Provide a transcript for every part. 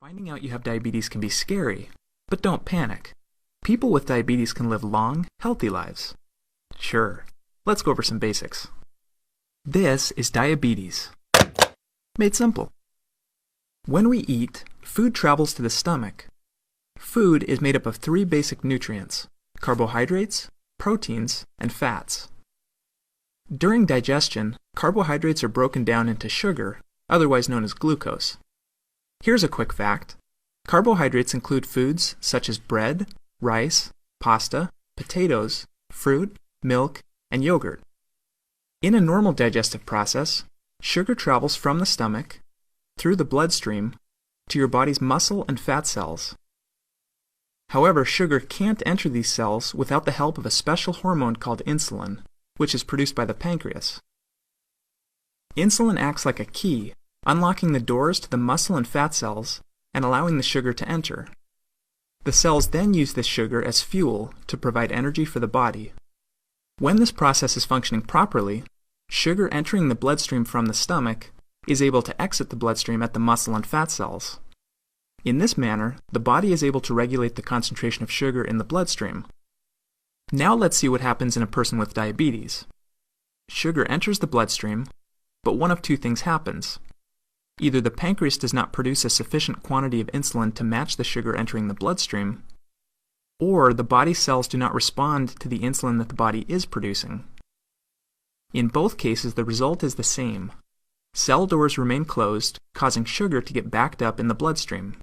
Finding out you have diabetes can be scary, but don't panic. People with diabetes can live long, healthy lives. Sure, let's go over some basics. This is diabetes. Made simple. When we eat, food travels to the stomach. Food is made up of three basic nutrients: carbohydrates, proteins, and fats. During digestion, carbohydrates are broken down into sugar, otherwise known as glucose. Here's a quick fact. Carbohydrates include foods such as bread, rice, pasta, potatoes, fruit, milk, and yogurt. In a normal digestive process, sugar travels from the stomach, through the bloodstream, to your body's muscle and fat cells. However, sugar can't enter these cells without the help of a special hormone called insulin, which is produced by the pancreas. Insulin acts like a key, unlocking the doors to the muscle and fat cells and allowing the sugar to enter. The cells then use this sugar as fuel to provide energy for the body. When this process is functioning properly, sugar entering the bloodstream from the stomach is able to exit the bloodstream at the muscle and fat cells. In this manner, the body is able to regulate the concentration of sugar in the bloodstream. Now let's see what happens in a person with diabetes. Sugar enters the bloodstream, but one of two things happens. Either the pancreas does not produce a sufficient quantity of insulin to match the sugar entering the bloodstream, or the body cells do not respond to the insulin that the body is producing. In both cases, the result is the same. Cell doors remain closed, causing sugar to get backed up in the bloodstream.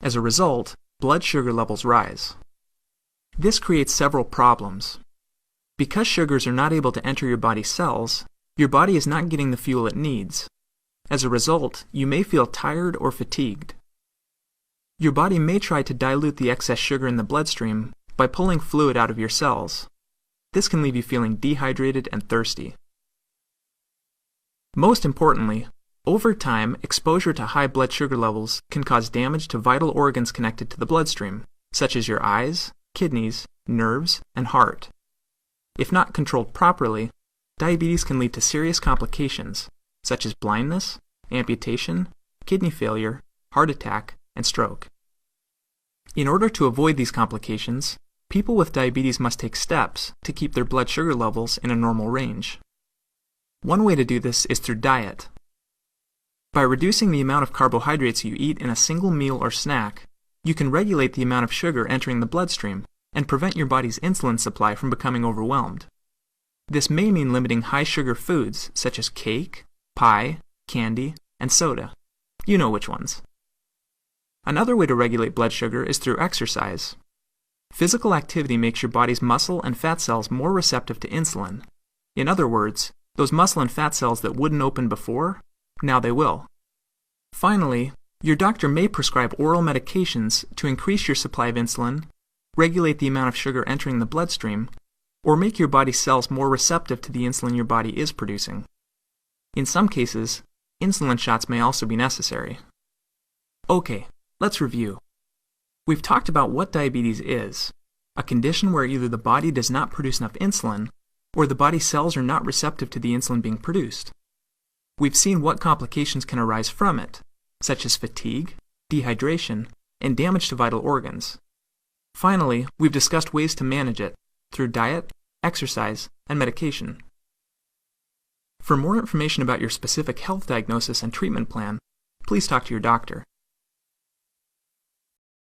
As a result, blood sugar levels rise. This creates several problems. Because sugars are not able to enter your body's cells, your body is not getting the fuel it needs. As a result, you may feel tired or fatigued. Your body may try to dilute the excess sugar in the bloodstream by pulling fluid out of your cells. This can leave you feeling dehydrated and thirsty. Most importantly, over time, exposure to high blood sugar levels can cause damage to vital organs connected to the bloodstream, such as your eyes, kidneys, nerves, and heart. If not controlled properly, diabetes can lead to serious complications, such as blindness, amputation, kidney failure, heart attack, and stroke. In order to avoid these complications, people with diabetes must take steps to keep their blood sugar levels in a normal range. One way to do this is through diet. By reducing the amount of carbohydrates you eat in a single meal or snack, you can regulate the amount of sugar entering the bloodstream and prevent your body's insulin supply from becoming overwhelmed. This may mean limiting high-sugar foods such as cake, pie, candy, and soda. You know which ones. Another way to regulate blood sugar is through exercise. Physical activity makes your body's muscle and fat cells more receptive to insulin. In other words, those muscle and fat cells that wouldn't open before, now they will. Finally, your doctor may prescribe oral medications to increase your supply of insulin, regulate the amount of sugar entering the bloodstream, or make your body's cells more receptive to the insulin your body is producing. In some cases, insulin shots may also be necessary. Okay, let's review. We've talked about what diabetes is, a condition where either the body does not produce enough insulin, or the body cells are not receptive to the insulin being produced. We've seen what complications can arise from it, such as fatigue, dehydration, and damage to vital organs. Finally, we've discussed ways to manage it through diet, exercise, and medication. For more information about your specific health diagnosis and treatment plan, please talk to your doctor.